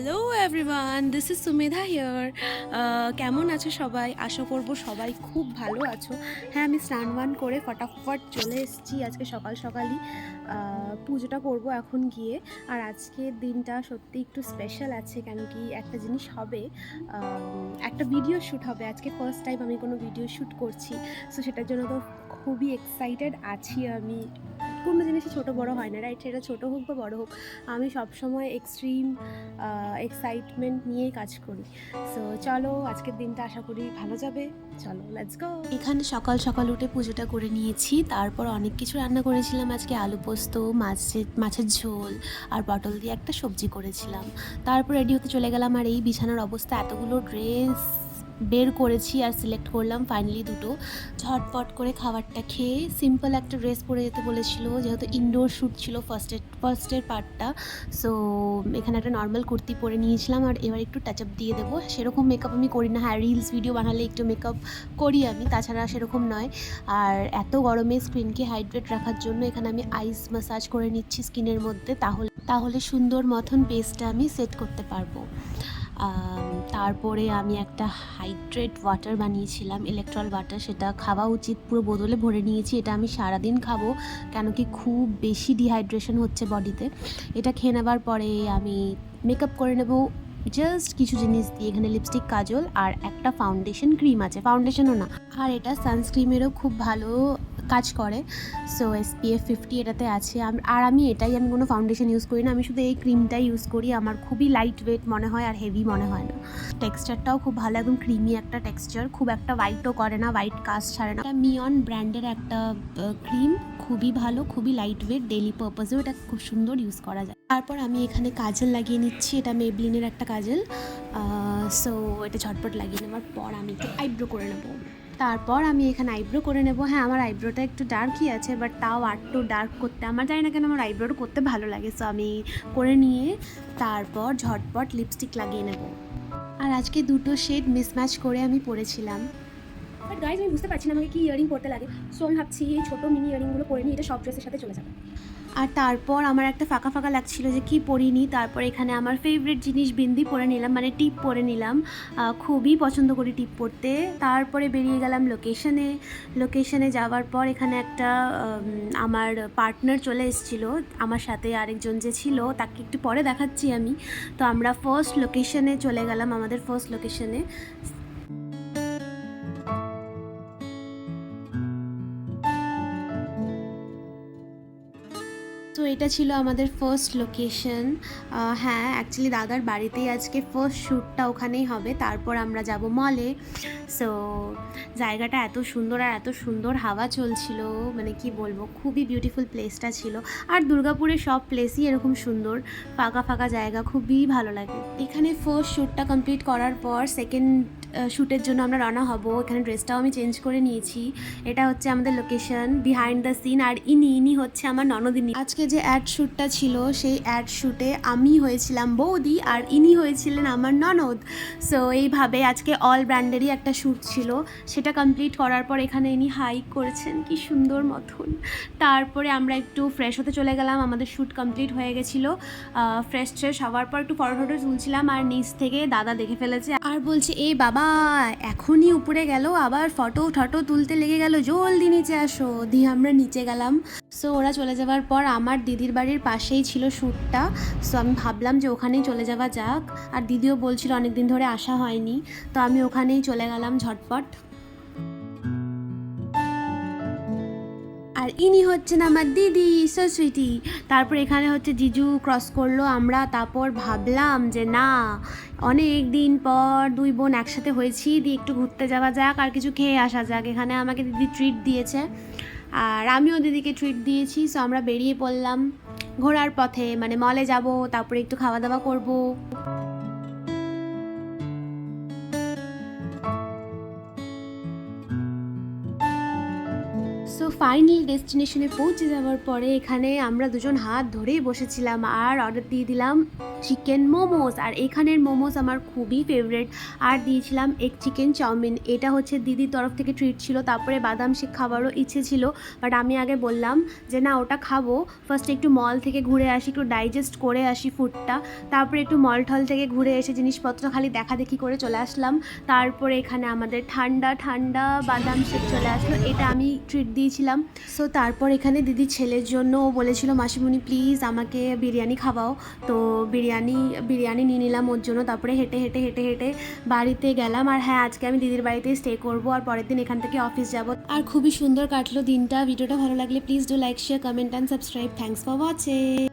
Hello everyone, this is Sumedha here. কেমন আছো সবাই? আশা করবো সবাই খুব ভালো আছো। হ্যাঁ, আমি স্নান করে ফটাফট চলে এসেছি আজকে সকাল সকালই। পুজোটা করব এখন গিয়ে। আর আজকের দিনটা সত্যি একটু স্পেশাল আছে, কেন কি একটা জিনিস হবে, একটা ভিডিও শ্যুট হবে। আজকে ফার্স্ট টাইম আমি কোনো ভিডিও শ্যুট করছি, সো সেটার জন্য তো খুবই এক্সাইটেড আছি আমি। কোনো জিনিসই ছোটো বড়ো হয় না, রাইট? সেটা ছোটো হোক বা বড়ো হোক, আমি সবসময় এক্সট্রিম এক্সাইটমেন্ট নিয়েই কাজ করি। সো চলো, আজকের দিনটা আশা করি ভালো যাবে। চলো, লেটস গো। এখানে সকাল সকাল উঠে পুজোটা করে নিয়েছি, তারপর অনেক কিছু রান্না করেছিলাম আজকে। আলু পোস্ত, মাছের ঝোল আর পটল দিয়ে একটা সবজি করেছিলাম। তারপর রেডি হতে চলে গেলাম। আর এই বিছানার অবস্থা, এতগুলো ড্রেস বের করেছি আর সিলেক্ট করলাম ফাইনালি দুটো। ঝটপট করে খাবারটা খেয়ে সিম্পল একটা ড্রেস পরে যেতে বলেছিল, যেহেতু ইনডোর শ্যুট ছিল ফার্স্টের পার্টটা। সো এখানে একটা নর্মাল কুর্তি পরে নিয়েছিলাম। আর এবার একটু টাচ আপ দিয়ে দেবো। সেরকম মেকআপ আমি করি না, হ্যাঁ রিলস ভিডিও বানালে একটু মেকআপ করি আমি, তাছাড়া সেরকম নয়। আর এত গরমে স্কিনকে হাইড্রেট রাখার জন্য এখানে আমি আইস ম্যাসাজ করে নিচ্ছি স্কিনের মধ্যে, তাহলে সুন্দর মতন বেসটা আমি সেট করতে পারবো। তারপরে আমি একটা হাইড্রেট ওয়াটার বানিয়েছিলাম, ইলেকট্রল ওয়াটার। সেটা খাওয়া উচিত, পুরো বোতলে ভরে নিয়েছি। এটা আমি সারাদিন খাবো, কেন কি খুব বেশি ডিহাইড্রেশন হচ্ছে বডিতে। এটা খেয়ে নেবার পরে আমি মেকআপ করে নেব জাস্ট কিছু জিনিস দিয়ে। এখানে লিপস্টিক, কাজল আর একটা ফাউন্ডেশন ক্রিম আছে, ফাউন্ডেশনও না, আর এটা সানস্ক্রিমেরও খুব ভালো কাজ করে। সো SPF 50 এটাতে আছে। আর আমি কোনো ফাউন্ডেশন ইউজ করি না, আমি শুধু এই ক্রিমটাই ইউজ করি। আমার খুবই লাইট ওয়েট মনে হয় আর হেভি মনে হয় না। টেক্সচারটাও খুব ভালো, একদম ক্রিমি একটা টেক্সচার, খুব একটা হোয়াইটও করে না, হোয়াইট কাস্ট ছাড়ে না। এটা মিয়ন ব্র্যান্ডের একটা ক্রিম, খুবই ভালো, খুবই লাইট ওয়েট, ডেইলি পারপাসেও এটা খুব সুন্দর ইউজ করা যায়। তারপর আমি এখানে কাজল লাগিয়ে নিচ্ছি, এটা মেবলিনের একটা কাজল। সো এটা ঝটপট লাগিয়ে নেওয়ার পর আমি একটু আইব্রো করে নেবো। তারপর আমি এখানে আইব্রো করে নেব। হ্যাঁ, আমার আইব্রোটা একটু ডার্কই আছে, বাট তাও একটু ডার্ক করতে আমার জানি না কেন, আমার আইব্রোটা করতে ভালো লাগে। সো আমি করে নিয়ে তারপর ঝটপট লিপস্টিক লাগিয়ে নেব। আর আজকে দুটো শেড মিসম্যাচ করে আমি পরেছিলাম। বাট গাইজ, আমি বুঝতে পারছি না আমাকে কি ইয়ারিং পরতে লাগে। সো আমি ভাবছি এই ছোটো মিনি ইয়ারিংগুলো পরে নিই, এটা সব ড্রেসের সাথে চলে যাবে। আর তারপর আমার একটা ফাঁকা ফাঁকা লাগছিল যে কি পরিনি। তারপর এখানে আমার ফেভারিট জিনিস বিন্দি পরে নিলাম, মানে টিপ পরে নিলাম। খুবই পছন্দ করি টিপ পরতে। তারপরে বেরিয়ে গেলাম লোকেশনে যাওয়ার পর এখানে একটা আমার পার্টনার চলে এসেছিলো আমার সাথে, আরেকজন যে ছিল তাকে একটু পরে দেখাচ্ছি আমি। তো আমরা ফার্স্ট লোকেশনে চলে গেলাম, আমাদের ফার্স্ট লোকেশনে। তো এটা ছিল আমাদের ফার্স্ট লোকেশন। হ্যাঁ, অ্যাকচুয়ালি দাদার বাড়িতেই আজকে ফার্স্ট শ্যুটটা ওখানেই হবে। তারপর আমরা যাব মলে। সো জায়গাটা এত সুন্দর, আর এত সুন্দর হাওয়া চলছিল, মানে কি বলবো, খুবই বিউটিফুল প্লেসটা ছিল। আর দুর্গাপুরের সব প্লেসই এরকম সুন্দর, ফাঁকা ফাঁকা জায়গা, খুবই ভালো লাগে। এখানে ফার্স্ট শ্যুটটা কমপ্লিট করার পর সেকেন্ড শ্যুটের জন্য আমরা রওনা হব। এখানে ড্রেসটাও আমি চেঞ্জ করে নিয়েছি। এটা হচ্ছে আমাদের লোকেশন, বিহাইন্ড দ্য সিন। আর ইনি হচ্ছে আমার ননদিনী। আজকে যে অ্যাড শ্যুটটা ছিল, সেই অ্যাড শ্যুটে আমি হয়েছিলাম বৌদি আর ইনি হয়েছিলেন আমার ননদ। সো এইভাবে আজকে অল ব্র্যান্ডেরই একটা শ্যুট ছিল। সেটা কমপ্লিট করার পর এখানে ইনি হাইক করেছেন কি সুন্দর মতন। তারপরে আমরা একটু ফ্রেশ হতে চলে গেলাম, আমাদের শ্যুট কমপ্লিট হয়ে গেছিলো। ফ্রেশ হওয়ার পর একটু ফটো তুলছিলাম, আর নিচ থেকে দাদা দেখে ফেলেছে আর বলছে, এ বাবা এখনই উপরে গেল, আবার ফটো তুলতে লেগে গেল, জলদি নিচে আসো। দিয়ে আমরা নিচে গেলাম। সো ওরা চলে যাওয়ার পর আমার দিদির বাড়ির পাশেই ছিল শ্যুটটা। সো আমি ভাবলাম যে ওখানেই চলে যাওয়া যাক। আর দিদিও বলছিল অনেক দিন ধরে আসা হয়নি, তো আমি ওখানেই চলে গেলাম ঝটপট। আর ইনি হচ্ছেন আমার দিদি, সো সুইটি। তারপর এখানে হচ্ছে জিজু ক্রস করলো, আমরা তারপর ভাবলাম যে না, অনেক দিন পর দুই বোন একসাথে হয়েছি, দিয়ে একটু ঘুরতে যাওয়া যাক আর কিছু খেয়ে আসা যাক। এখানে আমাকে দিদি ট্রিট দিয়েছে আর আমিও দিদিকে ট্রিট দিয়েছি। সো আমরা বেরিয়ে পড়লাম ঘোরার পথে, মানে মলে যাব, তারপরে একটু খাওয়া দাওয়া করবো। সো ফাইনাল ডেস্টিনেশনে পৌঁছে যাওয়ার পরে এখানে আমরা দুজন হাত ধরেই বসেছিলাম আর অর্ডার দিয়ে দিলাম চিকেন মোমোস, আর এখানের মোমোস আমার খুবই ফেভারেট। আর দিয়েছিলাম এগ চিকেন চাউমিন, এটা হচ্ছে দিদির তরফ থেকে ট্রিট ছিল। তারপরে বাদাম শেক খাবারও ইচ্ছে ছিল, বাট আমি আগে বললাম যে না ওটা খাবো, ফার্স্টে একটু মল থেকে ঘুরে আসি, একটু ডাইজেস্ট করে আসি ফুডটা, তারপরে একটু মল টল থেকে ঘুরে এসে জিনিসপত্র খালি দেখাদেখি করে চলে আসলাম। তারপরে এখানে আমাদের ঠান্ডা ঠান্ডা বাদাম শেক চলে আসলো, এটা আমি ট্রিট দিয়েছিলাম। সো তারপর এখানে দিদির ছেলের জন্য ও বলেছিল মাসিমণি প্লিজ আমাকে বিরিয়ানি খাওয়াও, তো বিরিয়ানি নিয়ে নিলাম ওর জন্য। তারপরে হেঁটে হেঁটে হেঁটে হেঁটে বাড়িতে গেলাম। আর হ্যাঁ, আজকে আমি দিদির বাড়িতেই স্টে করব, আর পরের দিন এখান থেকে অফিস যাব। আর খুবই সুন্দর কাটলো দিনটা। ভিডিওটা ভালো লাগলে please do like, share, comment and subscribe. Thanks for watching.